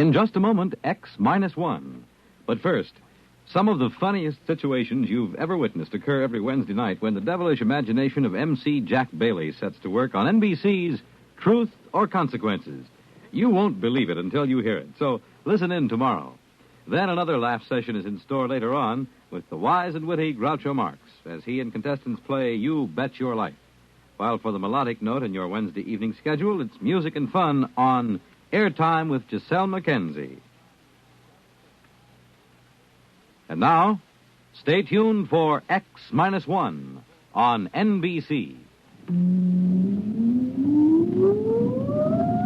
In just a moment, X-1. But first, some of the funniest situations you've ever witnessed occur every Wednesday night when the devilish imagination of MC Jack Bailey sets to work on NBC's Truth or Consequences. You won't believe it until you hear it, so listen in tomorrow. Then another laugh session is in store later on with the wise and witty Groucho Marx as he and contestants play You Bet Your Life. While for the melodic note in your Wednesday evening schedule, it's music and fun on Airtime with Giselle McKenzie. And now, stay tuned for X-1 on NBC.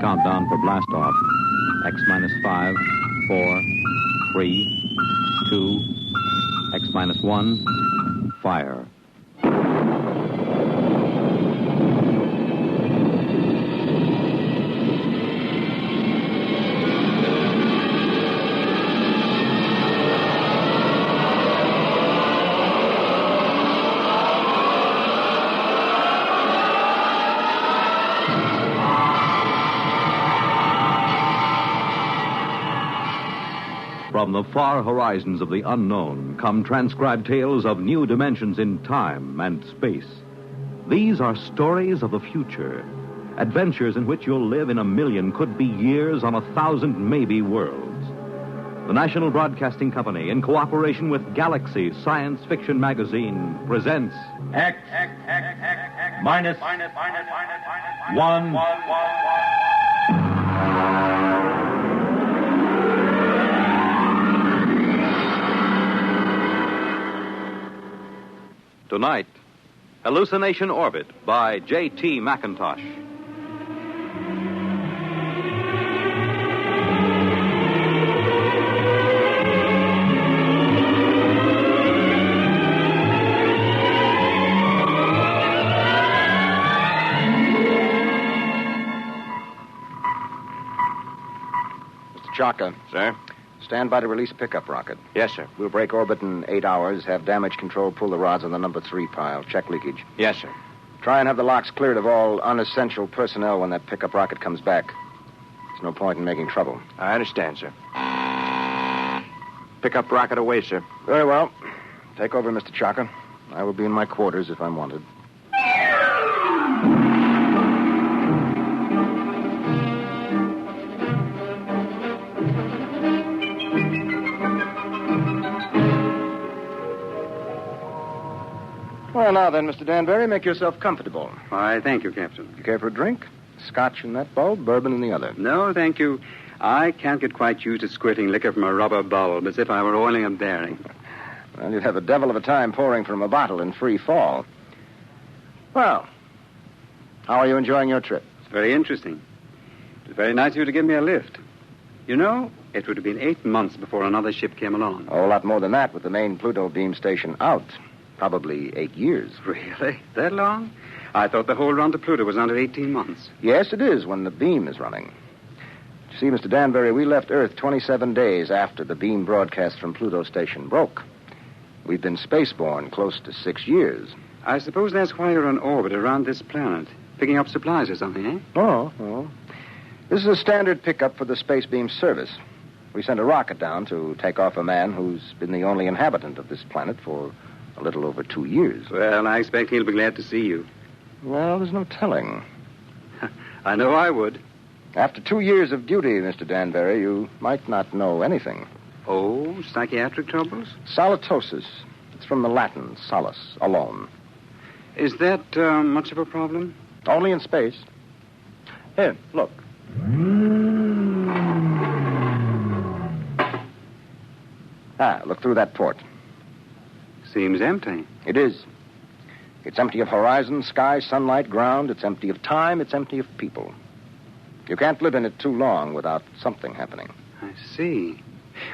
Countdown for blast off. X-5, 4, 3, 2, X-1, fire. From the far horizons of the unknown come transcribed tales of new dimensions in time and space. These are stories of the future, adventures in which you'll live in a million, could be years, on 1,000 maybe worlds. The National Broadcasting Company, in cooperation with Galaxy Science Fiction Magazine, presents X minus 1. Tonight, Hallucination Orbit by J.T. McIntosh. Mr. Chaka. Sir? Stand by to release pickup rocket. Yes, sir. We'll break orbit in 8 hours, have damage control pull the rods on the number 3 pile. Check leakage. Yes, sir. Try and have the locks cleared of all unessential personnel when that pickup rocket comes back. There's no point in making trouble. I understand, sir. Pickup rocket away, sir. Very well. Take over, Mr. Chaka. I will be in my quarters if I'm wanted. Well, now then, Mr. Danbury, make yourself comfortable. Why, thank you, Captain. You care for a drink? Scotch in that bulb, bourbon in the other. No, thank you. I can't get quite used to squirting liquor from a rubber bulb as if I were oiling a bearing. Well, you'd have a devil of a time pouring from a bottle in free fall. Well, how are you enjoying your trip? It's very interesting. It was very nice of you to give me a lift. You know, it would have been 8 months before another ship came along. A whole lot more than that with the main Pluto beam station out. Probably 8 years. Really? That long? I thought the whole run to Pluto was under 18 months. Yes, it is when the beam is running. You see, Mr. Danbury, we left Earth 27 days after the beam broadcast from Pluto station broke. We've been spaceborne close to 6 years. I suppose that's why you're on orbit around this planet, picking up supplies or something, eh? Oh. This is a standard pickup for the space beam service. We sent a rocket down to take off a man who's been the only inhabitant of this planet for a little over 2 years. Well, I expect he'll be glad to see you. Well, there's no telling. I know I would. After 2 years of duty, Mr. Danbury, you might not know anything. Oh, psychiatric troubles? Solitosis. It's from the Latin, solace, alone. Is that much of a problem? Only in space. Here, look. Look through that port. Seems empty. It is. It's empty of horizon, sky, sunlight, ground. It's empty of time. It's empty of people. You can't live in it too long without something happening. I see.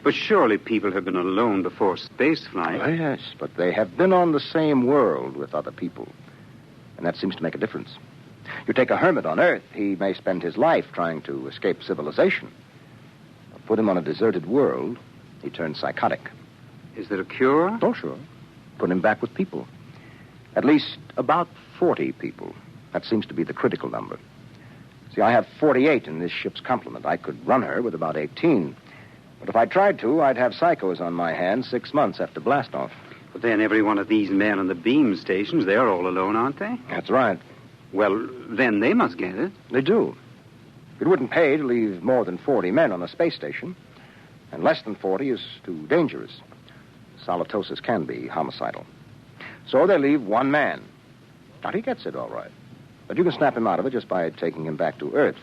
But surely people have been alone before spaceflight. Oh, yes, but they have been on the same world with other people. And that seems to make a difference. You take a hermit on Earth, he may spend his life trying to escape civilization. Put him on a deserted world, he turns psychotic. Is there a cure? Oh, sure. Put him back with people. At least about 40 people. That seems to be the critical number. See, I have 48 in this ship's complement. I could run her with about 18. But if I tried to, I'd have psychos on my hands 6 months after blastoff. But then every one of these men on the beam stations, they're all alone, aren't they? That's right. Well, then they must get it. They do. It wouldn't pay to leave more than 40 men on a space station. And less than 40 is too dangerous. Solitosis can be homicidal. So they leave one man. Now, he gets it all right. But you can snap him out of it just by taking him back to Earth.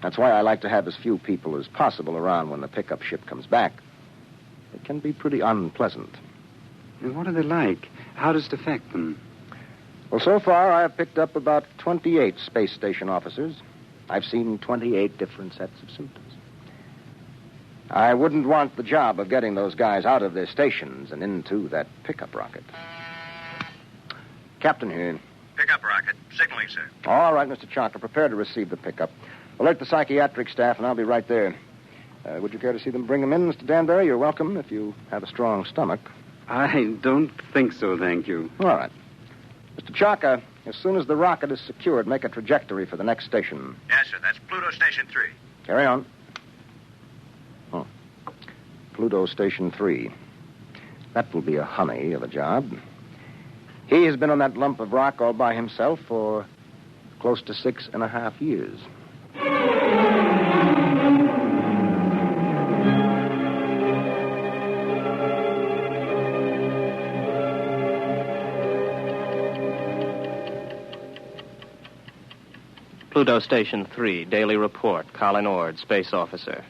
That's why I like to have as few people as possible around when the pickup ship comes back. It can be pretty unpleasant. And what are they like? How does it affect them? Well, so far, I have picked up about 28 space station officers. I've seen 28 different sets of symptoms. I wouldn't want the job of getting those guys out of their stations and into that pickup rocket. Captain here. Pickup rocket. Signaling, sir. All right, Mr. Chalker, prepare to receive the pickup. Alert the psychiatric staff, and I'll be right there. Would you care to see them bring them in, Mr. Danbury? You're welcome if you have a strong stomach. I don't think so, thank you. All right. Mr. Chalker, as soon as the rocket is secured, make a trajectory for the next station. Yes, sir. That's Pluto Station 3. Carry on. Oh. Pluto Station 3. That will be a honey of a job. He has been on that lump of rock all by himself for close to 6.5 years. Pluto Station 3, daily report. Colin Ord, space officer.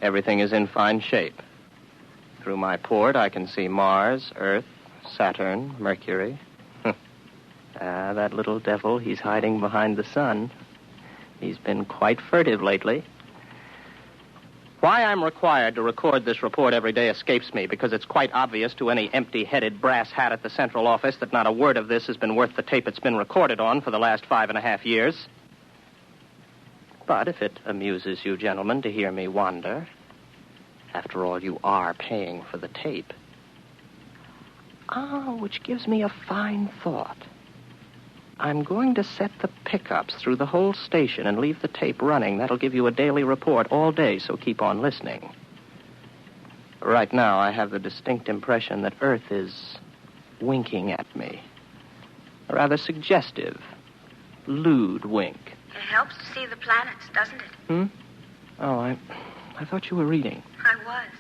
Everything is in fine shape. Through my port, I can see Mars, Earth, Saturn, Mercury. That little devil, he's hiding behind the sun. He's been quite furtive lately. Why I'm required to record this report every day escapes me, because it's quite obvious to any empty-headed brass hat at the central office that not a word of this has been worth the tape it's been recorded on for the last 5.5 years. But if it amuses you gentlemen to hear me wander, after all, you are paying for the tape. Which gives me a fine thought. I'm going to set the pickups through the whole station and leave the tape running. That'll give you a daily report all day, so keep on listening. Right now, I have the distinct impression that Earth is winking at me. A rather suggestive, lewd wink. It helps to see the planets, doesn't it? Oh, I thought you were reading. I was.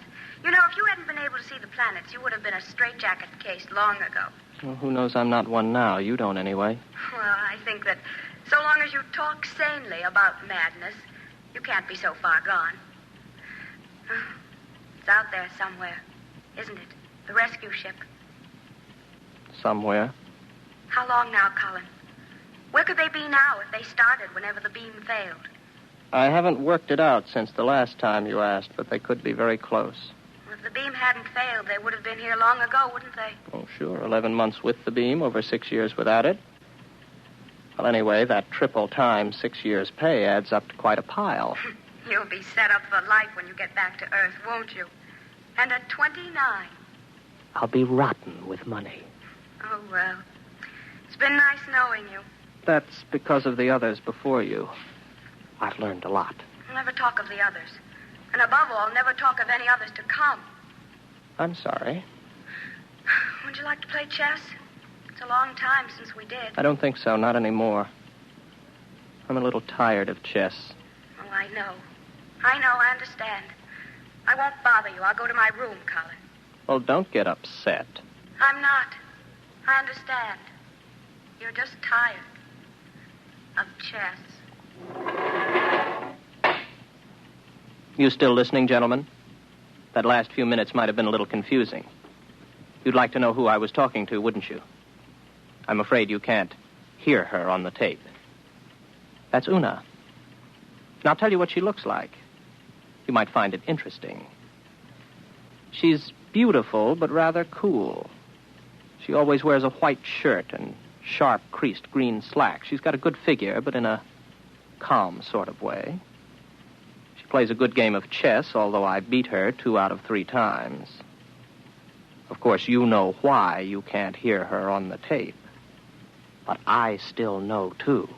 You know, if you hadn't been able to see the planets, you would have been a straitjacket case long ago. Well, who knows I'm not one now. You don't, anyway. Well, I think that so long as you talk sanely about madness, you can't be so far gone. It's out there somewhere, isn't it? The rescue ship. Somewhere. How long now, Colin? Where could they be now if they started whenever the beam failed? I haven't worked it out since the last time you asked, but they could be very close. Well, if the beam hadn't failed, they would have been here long ago, wouldn't they? Oh, sure. 11 months with the beam, over 6 years without it. Well, anyway, that triple time 6 years' pay adds up to quite a pile. You'll be set up for life when you get back to Earth, won't you? And at 29. I'll be rotten with money. Oh, well. It's been nice knowing you. That's because of the others before you. I've learned a lot. Never talk of the others. And above all, never talk of any others to come. I'm sorry. Would you like to play chess? It's a long time since we did. I don't think so, not anymore. I'm a little tired of chess. Oh, I know. I understand. I won't bother you. I'll go to my room, Colin. Well, don't get upset. I'm not. I understand. You're just tired of chess. You still listening, gentlemen? That last few minutes might have been a little confusing. You'd like to know who I was talking to, wouldn't you? I'm afraid you can't hear her on the tape. That's Una. And I'll tell you what she looks like. You might find it interesting. She's beautiful, but rather cool. She always wears a white shirt and sharp, creased green slacks. She's got a good figure, but in a calm sort of way. She plays a good game of chess, although I beat her 2 out of 3 times. Of course, you know why you can't hear her on the tape. But I still know, too.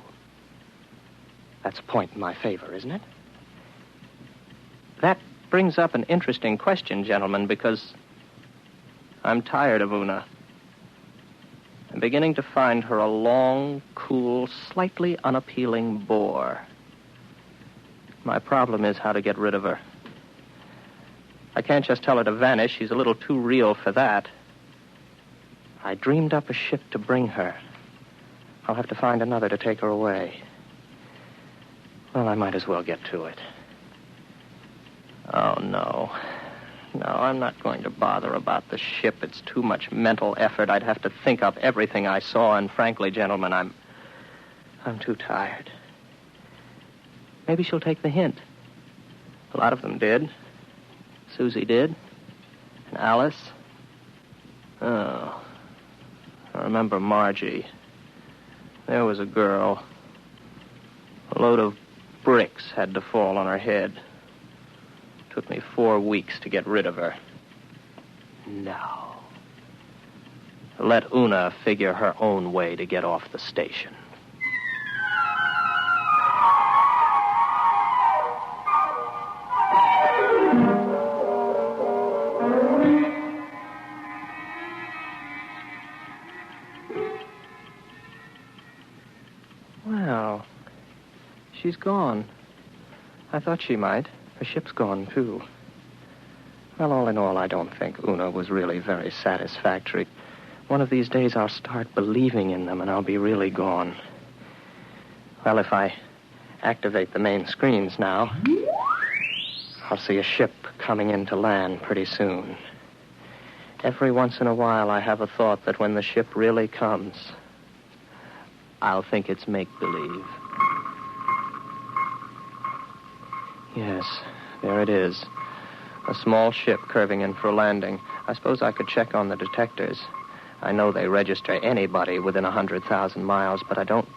That's a point in my favor, isn't it? That brings up an interesting question, gentlemen, because I'm tired of Una. I'm beginning to find her a long, cool, slightly unappealing bore. My problem is how to get rid of her. I can't just tell her to vanish. She's a little too real for that. I dreamed up a ship to bring her. I'll have to find another to take her away. Well, I might as well get to it. Oh, no. No, I'm not going to bother about the ship. It's too much mental effort. I'd have to think up everything I saw, and frankly, gentlemen, I'm too tired. Maybe she'll take the hint. A lot of them did. Susie did. And Alice. Oh. I remember Margie. There was a girl. A load of bricks had to fall on her head. Took me 4 weeks to get rid of her. No. Let Una figure her own way to get off the station. Well, she's gone. I thought she might. Her ship's gone, too. Well, all in all, I don't think Una was really very satisfactory. One of these days, I'll start believing in them, and I'll be really gone. Well, if I activate the main screens now, I'll see a ship coming in to land pretty soon. Every once in a while, I have a thought that when the ship really comes, I'll think it's make-believe. Yes, there it is. A small ship curving in for a landing. I suppose I could check on the detectors. I know they register anybody within 100,000 miles, but I don't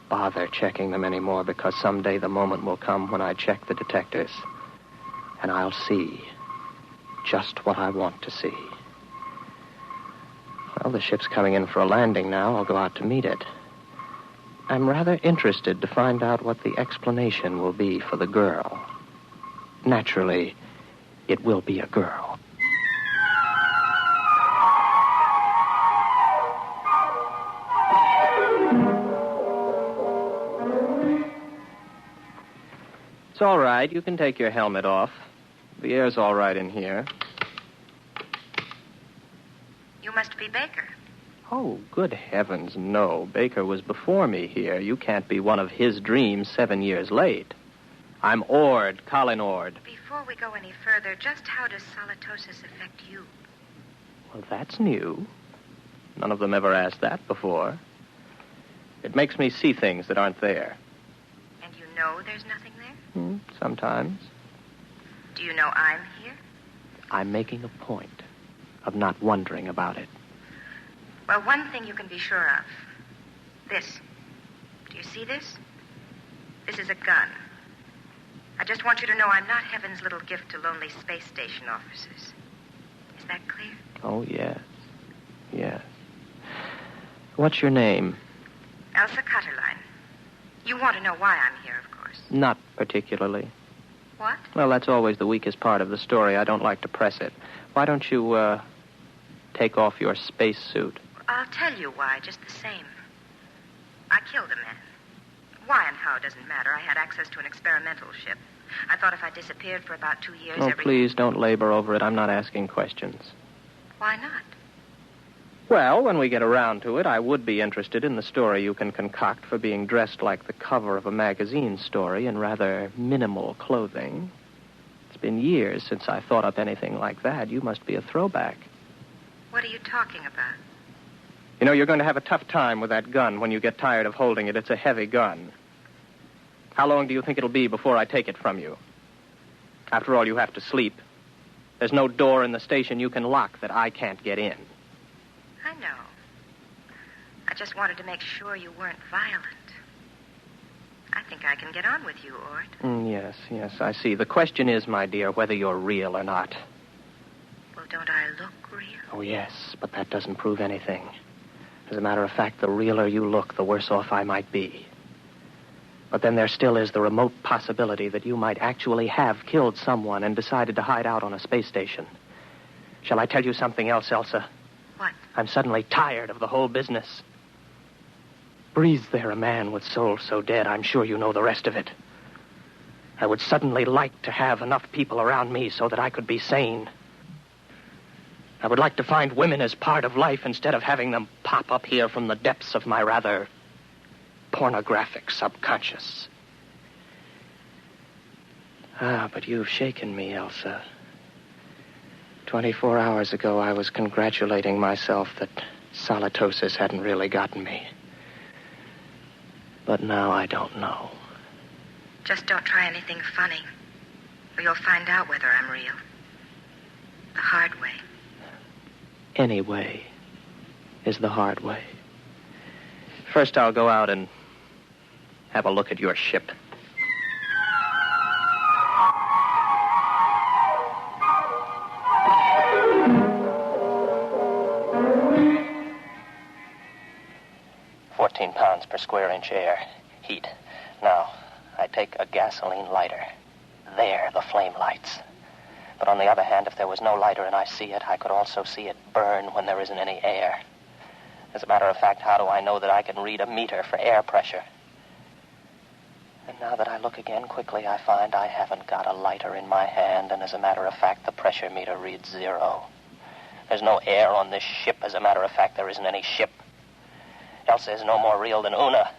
bother checking them anymore because someday the moment will come when I check the detectors. And I'll see just what I want to see. Well, the ship's coming in for a landing now. I'll go out to meet it. I'm rather interested to find out what the explanation will be for the girl. Naturally, it will be a girl. It's all right. You can take your helmet off. The air's all right in here. You must be Baker. Oh, good heavens, no. Baker was before me here. You can't be one of his dreams 7 years late. I'm Ord, Colin Ord. Before we go any further, just how does solitosis affect you? Well, that's new. None of them ever asked that before. It makes me see things that aren't there. And you know there's nothing there? Sometimes. Do you know I'm here? I'm making a point of not wondering about it. Well, one thing you can be sure of. This. Do you see this? This is a gun. I just want you to know I'm not heaven's little gift to lonely space station officers. Is that clear? Oh, yes. Yes. What's your name? Elsa Cutterline. You want to know why I'm here, of course. Not particularly. What? Well, that's always the weakest part of the story. I don't like to press it. Why don't you, take off your spacesuit? I'll tell you why, just the same. I killed a man. Why and how doesn't matter. I had access to an experimental ship. I thought if I disappeared for about 2 years, Oh, please don't labor over it. I'm not asking questions. Why not? Well, when we get around to it, I would be interested in the story you can concoct for being dressed like the cover of a magazine story in rather minimal clothing. It's been years since I thought up anything like that. You must be a throwback. What are you talking about? You know, you're going to have a tough time with that gun when you get tired of holding it. It's a heavy gun. How long do you think it'll be before I take it from you? After all, you have to sleep. There's no door in the station you can lock that I can't get in. I know. I just wanted to make sure you weren't violent. I think I can get on with you, Ort. Yes, I see. The question is, my dear, whether you're real or not. Well, don't I look real? Oh, yes, but that doesn't prove anything. As a matter of fact, the realer you look, the worse off I might be. But then there still is the remote possibility that you might actually have killed someone and decided to hide out on a space station. Shall I tell you something else, Elsa? What? I'm suddenly tired of the whole business. Breathes there a man with soul so dead, I'm sure you know the rest of it. I would suddenly like to have enough people around me so that I could be sane. I would like to find women as part of life instead of having them pop up here from the depths of my rather pornographic subconscious. But you've shaken me, Elsa. 24 hours ago, I was congratulating myself that solitosis hadn't really gotten me. But now I don't know. Just don't try anything funny, or you'll find out whether I'm real. The hard way. Any way is the hard way. First, I'll go out and have a look at your ship. £14 per square inch air. Heat. Now, I take a gasoline lighter. There, the flame lights. But on the other hand, if there was no lighter and I see it, I could also see it burn when there isn't any air. As a matter of fact, how do I know that I can read a meter for air pressure? And now that I look again quickly, I find I haven't got a lighter in my hand, and as a matter of fact, the pressure meter reads 0. There's no air on this ship. As a matter of fact, there isn't any ship. Elsa is no more real than Una.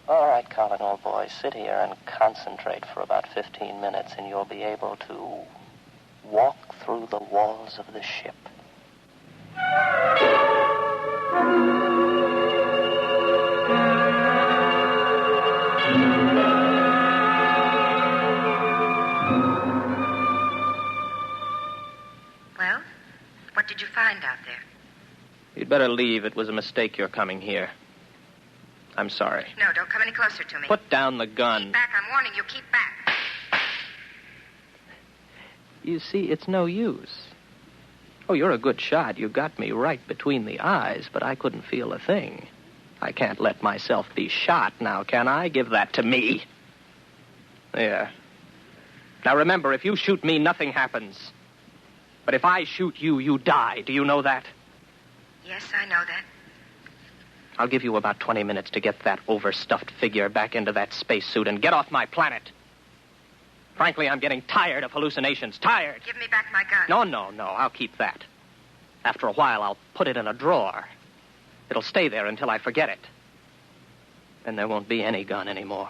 All right, Colin, old boy, sit here and concentrate for about 15 minutes, and you'll be able to walk through the walls of the ship. Well, what did you find out there? You'd better leave. It was a mistake your coming here. I'm sorry. No, don't come any closer to me. Put down the gun. Keep back. I'm warning you. Keep back. You see, it's no use. Oh, you're a good shot. You got me right between the eyes, but I couldn't feel a thing. I can't let myself be shot now, can I? Give that to me. There. Now remember, if you shoot me, nothing happens. But if I shoot you, you die. Do you know that? Yes, I know that. I'll give you about 20 minutes to get that overstuffed figure back into that spacesuit and get off my planet. Frankly, I'm getting tired of hallucinations. Tired. Give me back my gun. No. I'll keep that. After a while, I'll put it in a drawer. It'll stay there until I forget it. Then there won't be any gun anymore.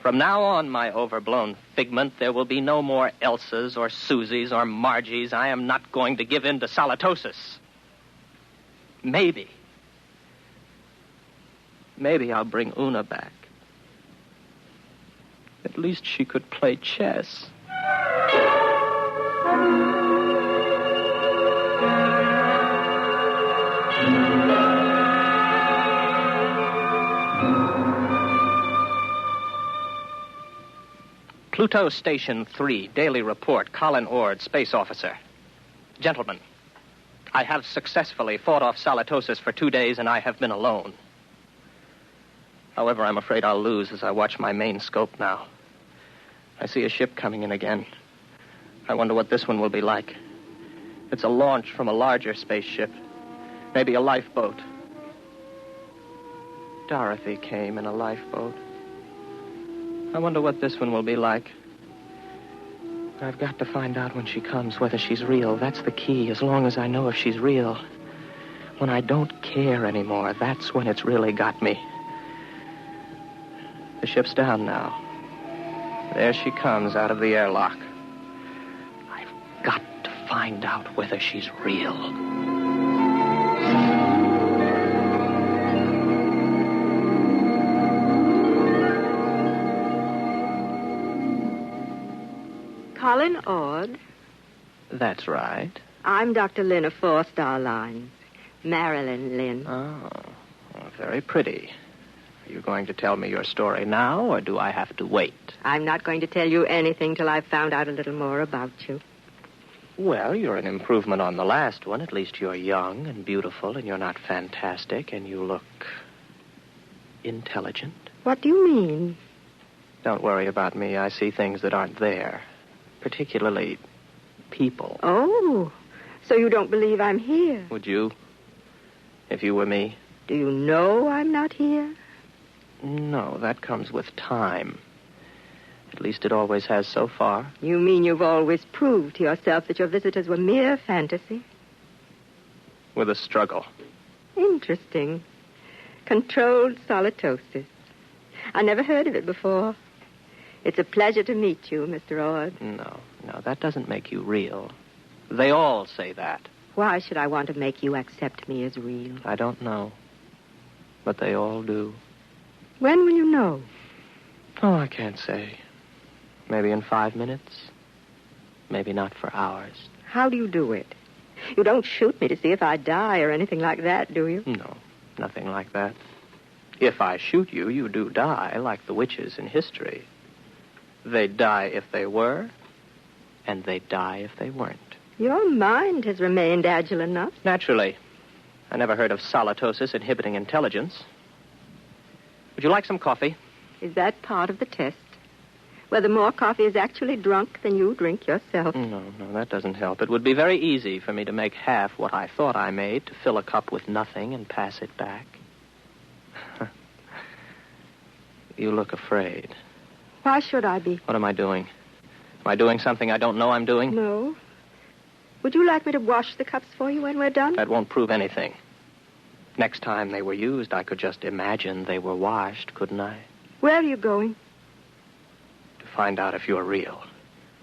From now on, my overblown figment, there will be no more Elsas or Susies or Margies. I am not going to give in to solitosis. Maybe I'll bring Una back. At least she could play chess. Pluto Station 3, Daily Report, Colin Ord, Space Officer. Gentlemen, I have successfully fought off solitosis for 2 days, and I have been alone. However, I'm afraid I'll lose as I watch my main scope now. I see a ship coming in again. I wonder what this one will be like. It's a launch from a larger spaceship. Maybe a lifeboat. Dorothy came in a lifeboat. I wonder what this one will be like. I've got to find out when she comes whether she's real. That's the key, as long as I know if she's real. When I don't care anymore, that's when it's really got me. The ship's down now. There she comes out of the airlock. I've got to find out whether she's real. Colin Ord. That's right. I'm Dr. Lynn of 4 Star Lines. Marilyn Lynn. Oh, well, very pretty. Are you going to tell me your story now, or do I have to wait? I'm not going to tell you anything till I've found out a little more about you. Well, you're an improvement on the last one. At least you're young and beautiful, and you're not fantastic, and you look intelligent. What do you mean? Don't worry about me. I see things that aren't there. Particularly people. Oh, so you don't believe I'm here? Would you? If you were me? Do you know I'm not here? No, that comes with time. At least it always has so far. You mean you've always proved to yourself that your visitors were mere fantasy? With a struggle. Interesting. Controlled solitosis. I never heard of it before. It's a pleasure to meet you, Mr. Ord. No, that doesn't make you real. They all say that. Why should I want to make you accept me as real? I don't know. But they all do. When will you know? Oh, I can't say. Maybe in 5 minutes. Maybe not for hours. How do you do it? You don't shoot me to see if I die or anything like that, do you? No, nothing like that. If I shoot you, you do die, like the witches in history. They'd die if they were, and they'd die if they weren't. Your mind has remained agile enough. Naturally. I never heard of solitosis inhibiting intelligence. Would you like some coffee? Is that part of the test? Whether more coffee is actually drunk than you drink yourself? No, that doesn't help. It would be very easy for me to make half what I thought I made, to fill a cup with nothing and pass it back. You look afraid. Why should I be? What am I doing? Am I doing something I don't know I'm doing? No. Would you like me to wash the cups for you when we're done? That won't prove anything. Next time they were used, I could just imagine they were washed, couldn't I? Where are you going? To find out if you're real.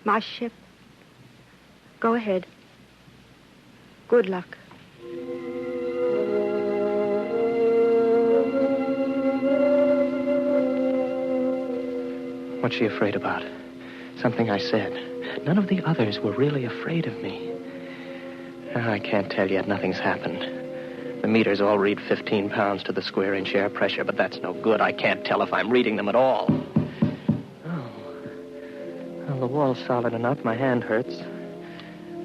My ship. Go ahead. Good luck. What's she afraid about? Something I said. None of the others were really afraid of me. I can't tell yet. Nothing's happened. The meters all read 15 pounds to the square inch air pressure, but that's no good. I can't tell if I'm reading them at all. Oh. Well, the wall's solid enough. My hand hurts.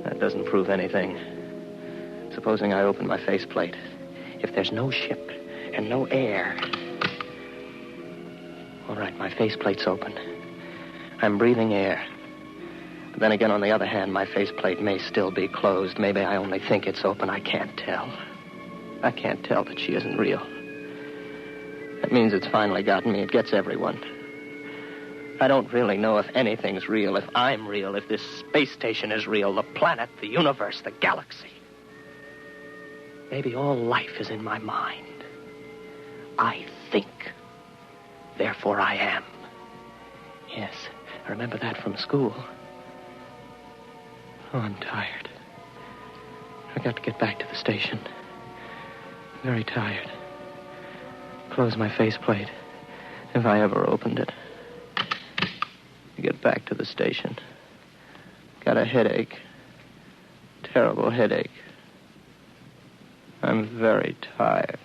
That doesn't prove anything. Supposing I open my faceplate. If there's no ship and no air... All right, my faceplate's open. I'm breathing air. But then again, on the other hand, my faceplate may still be closed. Maybe I only think it's open. I can't tell. I can't tell that she isn't real. That means it's finally gotten me. It gets everyone. I don't really know if anything's real, if I'm real, if this space station is real, the planet, the universe, the galaxy. Maybe all life is in my mind. I think. Therefore I am. Yes, I remember that from school. Oh, I'm tired. I got to get back to the station. Very tired. Close my faceplate, if I ever opened it. To get back to the station. Got a headache. Terrible headache. I'm very tired.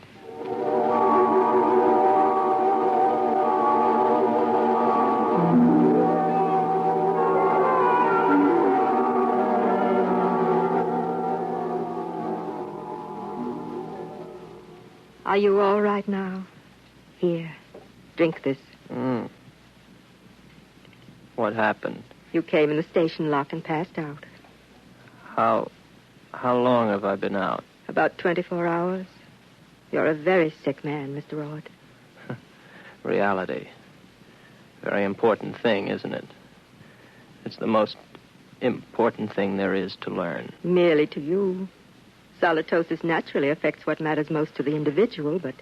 Are you all right now? Here, drink this. What happened? You came in the station lock and passed out. How long have I been out? About 24 hours. You're a very sick man, Mr. Ord. Reality. Very important thing, isn't it? It's the most important thing there is to learn. Merely to you. Solitosis naturally affects what matters most to the individual, but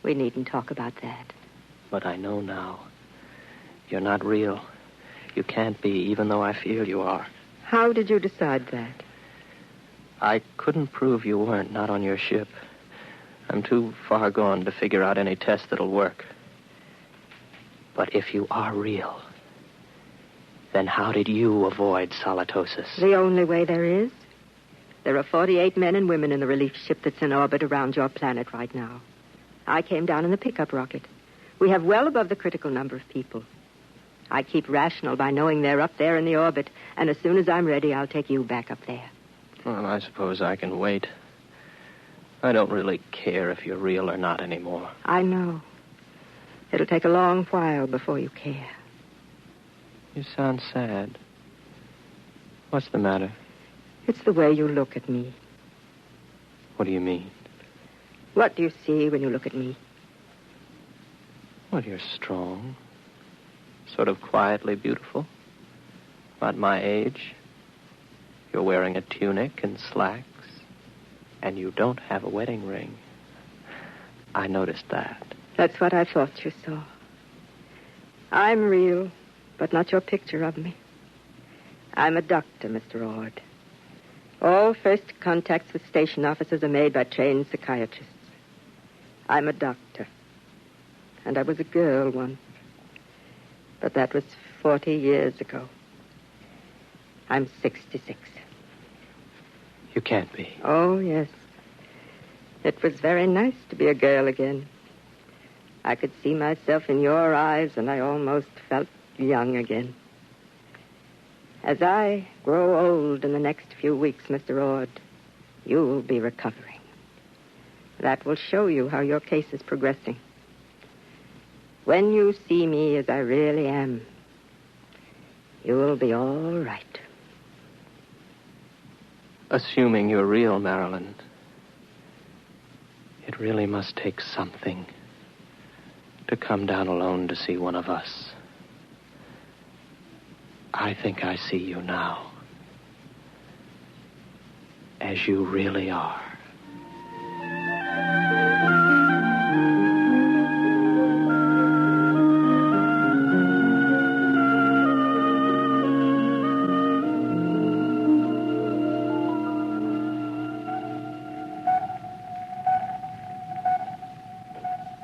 we needn't talk about that. But I know now. You're not real. You can't be, even though I feel you are. How did you decide that? I couldn't prove you weren't, not on your ship. I'm too far gone to figure out any test that'll work. But if you are real, then how did you avoid solitosis? The only way there is. There are 48 men and women in the relief ship that's in orbit around your planet right now. I came down in the pickup rocket. We have well above the critical number of people. I keep rational by knowing they're up there in the orbit, and as soon as I'm ready, I'll take you back up there. Well, I suppose I can wait. I don't really care if you're real or not anymore. I know. It'll take a long while before you care. You sound sad. What's the matter? It's the way you look at me. What do you mean? What do you see when you look at me? Well, you're strong. Sort of quietly beautiful. About my age. You're wearing a tunic and slacks. And you don't have a wedding ring. I noticed that. That's what I thought you saw. I'm real, but not your picture of me. I'm a doctor, Mr. Ord. All first contacts with station officers are made by trained psychiatrists. I'm a doctor. And I was a girl once. But that was 40 years ago. I'm 66. You can't be. Oh, yes. It was very nice to be a girl again. I could see myself in your eyes, and I almost felt young again. As I grow old in the next few weeks, Mr. Ord, you'll be recovering. That will show you how your case is progressing. When you see me as I really am, you'll be all right. Assuming you're real, Marilyn, it really must take something to come down alone to see one of us. I think I see you now. As you really are.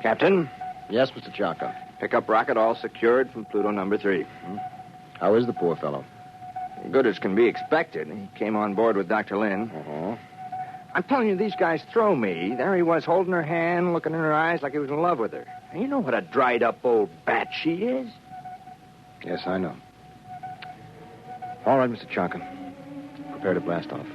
Captain, Yes, Mr. Chaka. pickup rocket all secured from Pluto number 3. How is the poor fellow? Good as can be expected. He came on board with Dr. Lynn. Uh-huh. I'm telling you, these guys throw me. There he was, holding her hand, looking in her eyes like he was in love with her. And you know what a dried-up old bat she is? Yes, I know. All right, Mr. Chaka. Prepare to blast off.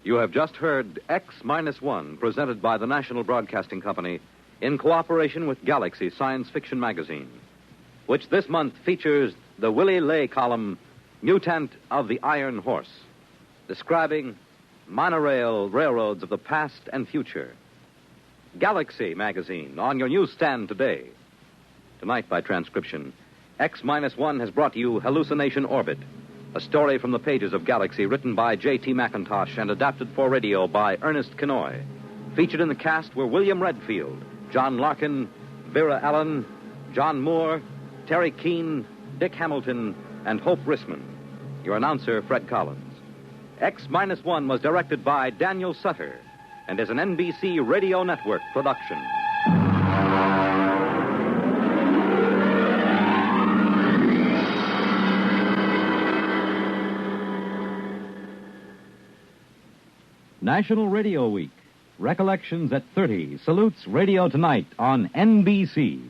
You have just heard X-1, presented by the National Broadcasting Company in cooperation with Galaxy Science Fiction Magazine, which this month features the Willie Lay column, Mutant of the Iron Horse, describing monorail railroads of the past and future. Galaxy Magazine, on your newsstand today. Tonight, by transcription, X-1 has brought you Hallucination Orbit, a story from the pages of Galaxy written by J.T. McIntosh and adapted for radio by Ernest Kenoy. Featured in the cast were William Redfield, John Larkin, Vera Allen, John Moore, Terry Keane, Dick Hamilton, and Hope Rissman. Your announcer, Fred Collins. X-1 was directed by Daniel Sutter and is an NBC Radio Network production. National Radio Week. Recollections at 30 salutes Radio Tonight on NBC.